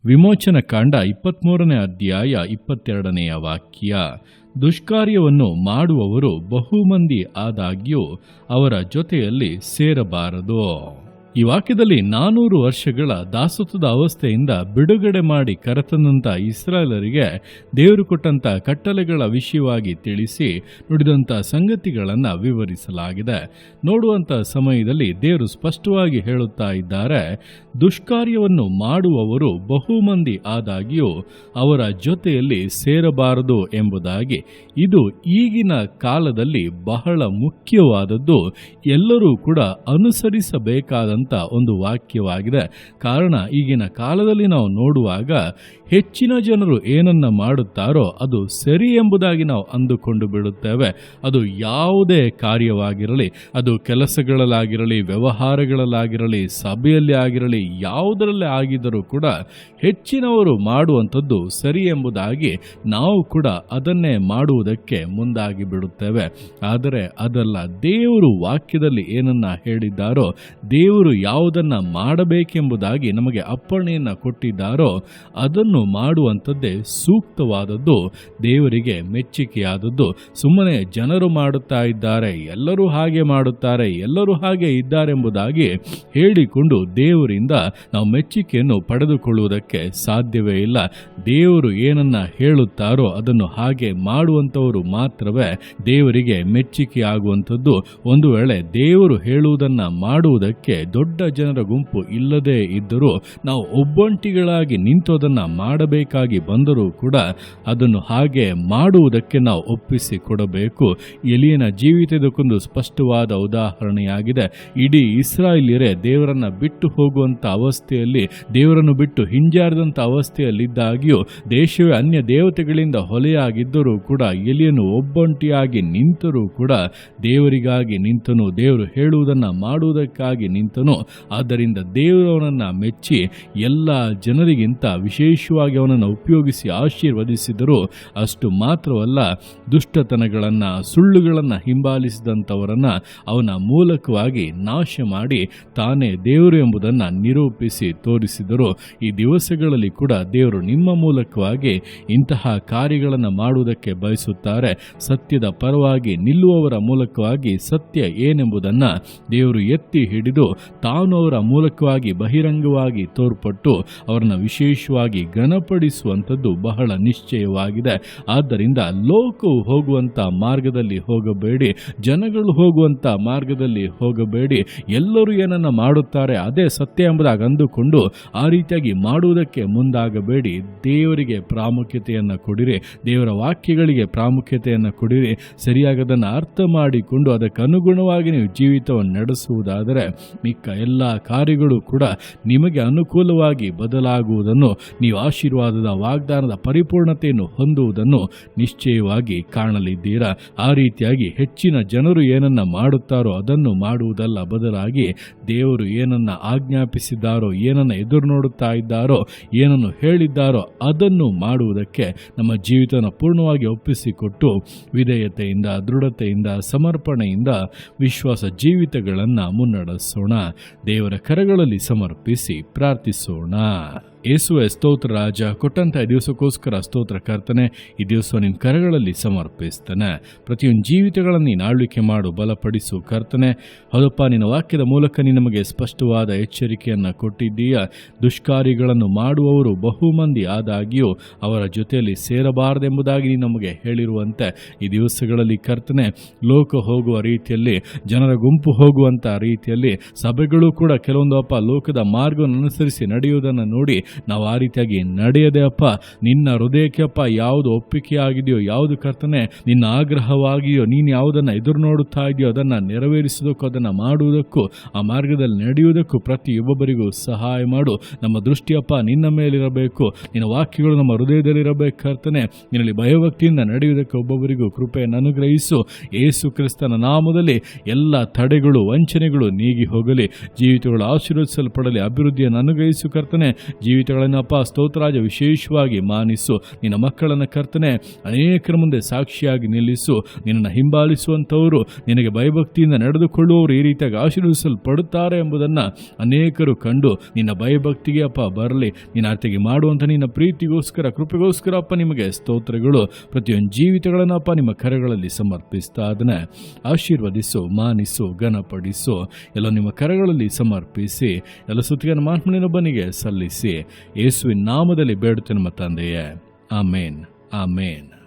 ವಿಮೋಚನ ಕಾಂಡ 23ನೇ ಅಧ್ಯಾಯ 22ನೆಯ ವಾಕ್ಯ. ದುಷ್ಕಾರ್ಯವನ್ನು ಮಾಡುವವರು ಬಹುಮಂದಿ ಆದಾಗ್ಯೂ ಅವರ ಜೊತೆಯಲ್ಲಿ ಸೇರಬಾರದು. ಈ ವಾಕ್ಯದಲ್ಲಿ 400 ವರ್ಷಗಳ ದಾಸತ್ವದ ಅವಸ್ಥೆಯಿಂದ ಬಿಡುಗಡೆ ಮಾಡಿ ಕರೆತಂದಂಥ ಇಸ್ರಾಯೇಲರಿಗೆ ದೇವರು ಕೊಟ್ಟಂಥ ಕಟ್ಟಳೆಗಳ ವಿಷಯವಾಗಿ ತಿಳಿಸಿ ನುಡಿದಂಥ ಸಂಗತಿಗಳನ್ನು ವಿವರಿಸಲಾಗಿದೆ. ನೋಡುವಂಥ ಸಮಯದಲ್ಲಿ ದೇವರು ಸ್ಪಷ್ಟವಾಗಿ ಹೇಳುತ್ತಾ ಇದ್ದಾರೆ, ದುಷ್ಕಾರ್ಯವನ್ನು ಮಾಡುವವರು ಬಹುಮಂದಿ ಆದಾಗ್ಯೂ ಅವರ ಜೊತೆಯಲ್ಲಿ ಸೇರಬಾರದು ಎಂಬುದಾಗಿ. ಇದು ಈಗಿನ ಕಾಲದಲ್ಲಿ ಬಹಳ ಮುಖ್ಯವಾದದ್ದು, ಎಲ್ಲರೂ ಕೂಡ ಅನುಸರಿಸಬೇಕಾದ ಒಂದು ವಾಕ್ಯವಾಗಿದೆ. ಕಾರಣ ಈಗಿನ ಕಾಲದಲ್ಲಿ ನಾವು ನೋಡುವಾಗ ಹೆಚ್ಚಿನ ಜನರು ಏನನ್ನ ಮಾಡುತ್ತಾರೋ ಅದು ಸರಿ ಎಂಬುದಾಗಿ ನಾವು ಅಂದುಕೊಂಡು ಬಿಡುತ್ತೇವೆ. ಅದು ಯಾವುದೇ ಕಾರ್ಯವಾಗಿರಲಿ, ಅದು ಕೆಲಸಗಳಲ್ಲಾಗಿರಲಿ, ವ್ಯವಹಾರಗಳಲ್ಲಾಗಿರಲಿ, ಸಭೆಯಲ್ಲಿ ಆಗಿರಲಿ, ಯಾವುದರಲ್ಲೇ ಆಗಿದ್ದರೂ ಕೂಡ ಹೆಚ್ಚಿನವರು ಮಾಡುವಂಥದ್ದು ಸರಿ ಎಂಬುದಾಗಿ ನಾವು ಕೂಡ ಅದನ್ನೇ ಮಾಡುವುದಕ್ಕೆ ಮುಂದಾಗಿ ಬಿಡುತ್ತೇವೆ. ಆದರೆ ಅದಲ್ಲ. ದೇವರು ವಾಕ್ಯದಲ್ಲಿ ಏನನ್ನ ಹೇಳಿದ್ದಾರೋ, ದೇವರು ಯಾವುದನ್ನ ಮಾಡಬೇಕೆಂಬುದಾಗಿ ನಮಗೆ ಅಪ್ಪಣೆಯನ್ನು ಕೊಟ್ಟಿದ್ದಾರೋ ಅದನ್ನು ಮಾಡುವಂಥದ್ದೇ ಸೂಕ್ತವಾದದ್ದು, ದೇವರಿಗೆ ಮೆಚ್ಚುಗೆಯಾದದ್ದು. ಸುಮ್ಮನೆ ಜನರು ಮಾಡುತ್ತಾ ಇದ್ದಾರೆ, ಎಲ್ಲರೂ ಹಾಗೆ ಮಾಡುತ್ತಾರೆ, ಎಲ್ಲರೂ ಹಾಗೆ ಇದ್ದಾರೆಂಬುದಾಗಿ ಹೇಳಿಕೊಂಡು ದೇವರಿಂದ ನಾವು ಮೆಚ್ಚುಗೆಯನ್ನು ಪಡೆದುಕೊಳ್ಳುವುದಕ್ಕೆ ಸಾಧ್ಯವೇ ಇಲ್ಲ. ದೇವರು ಏನನ್ನ ಹೇಳುತ್ತಾರೋ ಅದನ್ನು ಹಾಗೆ ಮಾಡುವಂಥವರು ಮಾತ್ರವೇ ದೇವರಿಗೆ ಮೆಚ್ಚುಗೆ ಆಗುವಂಥದ್ದು. ಒಂದು ವೇಳೆ ದೇವರು ಹೇಳುವುದನ್ನು ಮಾಡುವುದಕ್ಕೆ ದೊಡ್ಡ ಜನರ ಗುಂಪು ಇಲ್ಲದೇ ಇದ್ದರೂ, ನಾವು ಒಬ್ಬಂಟಿಗಳಾಗಿ ನಿಂತು ಅದನ್ನು ಮಾಡಬೇಕಾಗಿ ಬಂದರೂ ಕೂಡ ಅದನ್ನು ಹಾಗೆ ಮಾಡುವುದಕ್ಕೆ ನಾವು ಒಪ್ಪಿಸಿಕೊಡಬೇಕು. ಎಲಿಯನ ಜೀವಿತ ಇದಕ್ಕೊಂದು ಸ್ಪಷ್ಟವಾದ ಉದಾಹರಣೆಯಾಗಿದೆ. ಇಡೀ ಇಸ್ರಾಯೇಲ್ಯರೇ ದೇವರನ್ನ ಬಿಟ್ಟು ಹೋಗುವಂಥ ಅವಸ್ಥೆಯಲ್ಲಿ, ದೇವರನ್ನು ಬಿಟ್ಟು ಹಿಂಜಾರಿದಂಥ ಅವಸ್ಥೆಯಲ್ಲಿದ್ದಾಗ್ಯೂ ದೇಶವೇ ಅನ್ಯ ದೇವತೆಗಳಿಂದ ಹೊಲೆಯಾಗಿದ್ದರೂ ಕೂಡ ಎಲಿಯನು ಒಬ್ಬಂಟಿಯಾಗಿ ನಿಂತರೂ ಕೂಡ ದೇವರಿಗಾಗಿ ನಿಂತನು, ದೇವರು ಹೇಳುವುದನ್ನು ಮಾಡುವುದಕ್ಕಾಗಿ ನಿಂತನು. ಆದ್ದರಿಂದ ದೇವರು ಅವನನ್ನು ಮೆಚ್ಚಿ ಎಲ್ಲ ಜನರಿಗಿಂತ ವಿಶೇಷವಾಗಿ ಅವನನ್ನು ಉಪಯೋಗಿಸಿ ಆಶೀರ್ವದಿಸಿದರು. ಅಷ್ಟು ಮಾತ್ರವಲ್ಲ, ದುಷ್ಟತನಗಳನ್ನು, ಸುಳ್ಳುಗಳನ್ನು ಹಿಂಬಾಲಿಸಿದಂಥವರನ್ನು ಅವನ ಮೂಲಕವಾಗಿ ನಾಶ ಮಾಡಿ ತಾನೇ ದೇವರು ಎಂಬುದನ್ನು ನಿರೂಪಿಸಿ ತೋರಿಸಿದರು. ಈ ದಿವಸಗಳಲ್ಲಿ ಕೂಡ ದೇವರು ನಿಮ್ಮ ಮೂಲಕವಾಗಿ ಇಂತಹ ಕಾರ್ಯಗಳನ್ನು ಮಾಡುವುದಕ್ಕೆ ಬಯಸುತ್ತಾರೆ. ಸತ್ಯದ ಪರವಾಗಿ ನಿಲ್ಲುವವರ ಮೂಲಕವಾಗಿ ಸತ್ಯ ಏನೆಂಬುದನ್ನು ದೇವರು ಎತ್ತಿ ಹಿಡಿದು ತಾನು ಅವರ ಮೂಲಕವಾಗಿ ಬಹಿರಂಗವಾಗಿ ತೋರ್ಪಟ್ಟು ಅವರನ್ನು ವಿಶೇಷವಾಗಿ ಘನಪಡಿಸುವಂಥದ್ದು ಬಹಳ ನಿಶ್ಚಯವಾಗಿದೆ. ಆದ್ದರಿಂದ ಲೋಕವು ಹೋಗುವಂಥ ಮಾರ್ಗದಲ್ಲಿ ಹೋಗಬೇಡಿ, ಜನಗಳು ಹೋಗುವಂಥ ಮಾರ್ಗದಲ್ಲಿ ಹೋಗಬೇಡಿ. ಎಲ್ಲರೂ ಏನನ್ನ ಮಾಡುತ್ತಾರೆ ಅದೇ ಸತ್ಯ ಎಂಬುದಾಗಿ ಅಂದುಕೊಂಡು ಆ ರೀತಿಯಾಗಿ ಮಾಡುವುದಕ್ಕೆ ಮುಂದಾಗಬೇಡಿ. ದೇವರಿಗೆ ಪ್ರಾಮುಖ್ಯತೆಯನ್ನು ಕೊಡಿರಿ, ದೇವರ ವಾಕ್ಯಗಳಿಗೆ ಪ್ರಾಮುಖ್ಯತೆಯನ್ನು ಕೊಡಿರಿ. ಸರಿಯಾಗದನ್ನು ಅರ್ಥ ಮಾಡಿಕೊಂಡು ಅದಕ್ಕೆ ಅನುಗುಣವಾಗಿ ನೀವು ಜೀವಿತವನ್ನು ನಡೆಸುವುದಾದರೆ ಮಿಕ್ಕ ಎಲ್ಲ ಕಾರ್ಯಗಳು ಕೂಡ ನಿಮಗೆ ಅನುಕೂಲವಾಗಿ ಬದಲಾಗುವುದನ್ನು, ನೀವು ಆಶೀರ್ವಾದದ ವಾಗ್ದಾನದ ಪರಿಪೂರ್ಣತೆಯನ್ನು ಹೊಂದುವುದನ್ನು ನಿಶ್ಚಯವಾಗಿ ಕಾಣಲಿದ್ದೀರಾ. ಆ ರೀತಿಯಾಗಿ ಹೆಚ್ಚಿನ ಜನರು ಏನನ್ನ ಮಾಡುತ್ತಾರೋ ಅದನ್ನು ಮಾಡುವುದಲ್ಲ, ಬದಲಾಗಿ ದೇವರು ಏನನ್ನ ಆಜ್ಞಾಪಿಸಿದ್ದಾರೋ, ಏನನ್ನ ಎದುರು ನೋಡುತ್ತಾ ಇದ್ದಾರೋ, ಏನನ್ನು ಹೇಳಿದ್ದಾರೋ ಅದನ್ನು ಮಾಡುವುದಕ್ಕೆ ನಮ್ಮ ಜೀವಿತವನ್ನು ಪೂರ್ಣವಾಗಿ ಒಪ್ಪಿಸಿಕೊಟ್ಟು ವಿಧೇಯತೆಯಿಂದ, ದೃಢತೆಯಿಂದ, ಸಮರ್ಪಣೆಯಿಂದ ವಿಶ್ವಾಸ ಜೀವಿತಗಳನ್ನು ಮುನ್ನಡೆಸೋಣ. ದೇವರ ಕರಗಳಲ್ಲಿ ಸಮರ್ಪಿಸಿ ಪ್ರಾರ್ಥಿಸೋಣ. ಯೇಸುವೆ ಸ್ತೋತ್ರ ರಾಜ, ಕೊಟ್ಟಂಥ ದಿವಸಕ್ಕೋಸ್ಕರ ಸ್ತೋತ್ರ ಕರ್ತನೆ. ಈ ದಿವಸ ನಿನ್ನ ಕರಗಳಲ್ಲಿ ಸಮರ್ಪಿಸ್ತಾನೆ. ಪ್ರತಿಯೊಂದು ಜೀವಿತಗಳನ್ನು ನೀನು ಆಳ್ವಿಕೆ ಮಾಡು, ಬಲಪಡಿಸು ಕರ್ತನೆ. ಹೌದಪ್ಪ, ನಿನ್ನ ವಾಕ್ಯದ ಮೂಲಕ ನೀನು ನಮಗೆ ಸ್ಪಷ್ಟವಾದ ಎಚ್ಚರಿಕೆಯನ್ನು ಕೊಟ್ಟಿದ್ದೀಯ. ದುಷ್ಕಾರ್ಯಗಳನ್ನು ಮಾಡುವವರು ಬಹುಮಂದಿ ಆದಾಗ್ಯೂ ಅವರ ಜೊತೆಯಲ್ಲಿ ಸೇರಬಾರದೆಂಬುದಾಗಿ ನೀನು ನಮಗೆ ಹೇಳಿರುವಂತೆ ಈ ದಿವಸಗಳಲ್ಲಿ ಕರ್ತನೆ, ಲೋಕ ಹೋಗುವ ರೀತಿಯಲ್ಲಿ, ಜನರ ಗುಂಪು ಹೋಗುವಂಥ ರೀತಿಯಲ್ಲಿ ಸಭೆಗಳು ಕೂಡ ಕೆಲವೊಂದು ಲೋಕದ ಮಾರ್ಗವನ್ನು ಅನುಸರಿಸಿ ನಡೆಯುವುದನ್ನು ನೋಡಿ ನಾವು ಆ ರೀತಿಯಾಗಿ ನಡೆಯದೆ ಅಪ್ಪ, ನಿನ್ನ ಹೃದಯಕ್ಕೆ ಅಪ್ಪ ಯಾವುದು ಒಪ್ಪಿಗೆ ಆಗಿದೆಯೋ, ಯಾವುದು ಕರ್ತನೆ ನಿನ್ನ ಆಗ್ರಹವಾಗಿಯೋ, ನೀನು ಯಾವುದನ್ನು ಎದುರು ನೋಡುತ್ತಾ ಇದೆಯೋ ಅದನ್ನು ನೆರವೇರಿಸುವುದಕ್ಕೂ, ಅದನ್ನು ಮಾಡುವುದಕ್ಕೂ, ಆ ಮಾರ್ಗದಲ್ಲಿ ನಡೆಯುವುದಕ್ಕೂ ಪ್ರತಿಯೊಬ್ಬರಿಗೂ ಸಹಾಯ ಮಾಡು. ನಮ್ಮ ದೃಷ್ಟಿಯಪ್ಪ ನಿನ್ನ ಮೇಲಿರಬೇಕು, ನಿನ್ನ ವಾಕ್ಯಗಳು ನಮ್ಮ ಹೃದಯದಲ್ಲಿರಬೇಕು ಕರ್ತನೆ. ನಿನ್ನಲ್ಲಿ ಭಯಭಕ್ತಿಯಿಂದ ನಡೆಯುವುದಕ್ಕೆ ಒಬ್ಬೊಬ್ಬರಿಗೂ ಕೃಪೆಯನ್ನು ಅನುಗ್ರಹಿಸು. ಯೇಸು ಕ್ರಿಸ್ತನ ನಾಮದಲ್ಲಿ ಎಲ್ಲ ತಡೆಗಳು, ವಂಚನೆಗಳು ನೀಗಿ ಹೋಗಲಿ. ಜೀವಿತಗಳು ಆಶೀರ್ವದಿಸಲ್ಪಡಲಿ. ಅಭಿವೃದ್ಧಿಯನ್ನು ಅನುಗ್ರಹಿಸು ಕರ್ತನೆ. ಜೀವಿತ ಜೀವಿತಗಳನ್ನಪ್ಪ ಸ್ತೋತ್ರಾಜ ವಿಶೇಷವಾಗಿ ಮಾನಿಸು. ನಿನ್ನ ಮಕ್ಕಳನ್ನು ಕರ್ತನೆ ಅನೇಕರ ಮುಂದೆ ಸಾಕ್ಷಿಯಾಗಿ ನಿಲ್ಲಿಸು. ನಿನ್ನನ್ನು ಹಿಂಬಾಲಿಸುವಂಥವರು, ನಿನಗೆ ಭಯಭಕ್ತಿಯಿಂದ ನಡೆದುಕೊಳ್ಳುವವರು ಈ ರೀತಿಯಾಗಿ ಆಶೀರ್ವದಿಸಲ್ಪಡುತ್ತಾರೆ ಎಂಬುದನ್ನು ಅನೇಕರು ಕಂಡು ನಿನ್ನ ಭಯಭಕ್ತಿಗೆ ಅಪ್ಪ ಬರಲಿ. ನಿನ್ನ ಅರ್ಥಿಗೆ ಮಾಡುವಂಥ ನಿನ್ನ ಪ್ರೀತಿಗೋಸ್ಕರ, ಕೃಪೆಗೋಸ್ಕರ ಅಪ್ಪ ನಿಮಗೆ ಸ್ತೋತ್ರಗಳು. ಪ್ರತಿಯೊಂದು ಜೀವಿತಗಳನ್ನು ಅಪ್ಪ ನಿಮ್ಮ ಕರಗಳಲ್ಲಿ ಸಮರ್ಪಿಸ್ತಾ ಅದನ್ನು ಆಶೀರ್ವದಿಸು, ಮಾನಿಸು, ಘನಪಡಿಸು. ಎಲ್ಲ ನಿಮ್ಮ ಕರಗಳಲ್ಲಿ ಸಮರ್ಪಿಸಿ ಎಲ್ಲ ಸ್ತುತಿಯನ್ನು ಮಾತ್ಮನಿನೊಬ್ಬನಿಗೆ ಸಲ್ಲಿಸಿ ಯೇಸುವಿನ ನಾಮದಲ್ಲಿ ಬೇಡುತ್ತೇನೆ ನಮ್ಮ ತಂದೆಯೇ. ಆಮೇನ್, ಆಮೇನ್.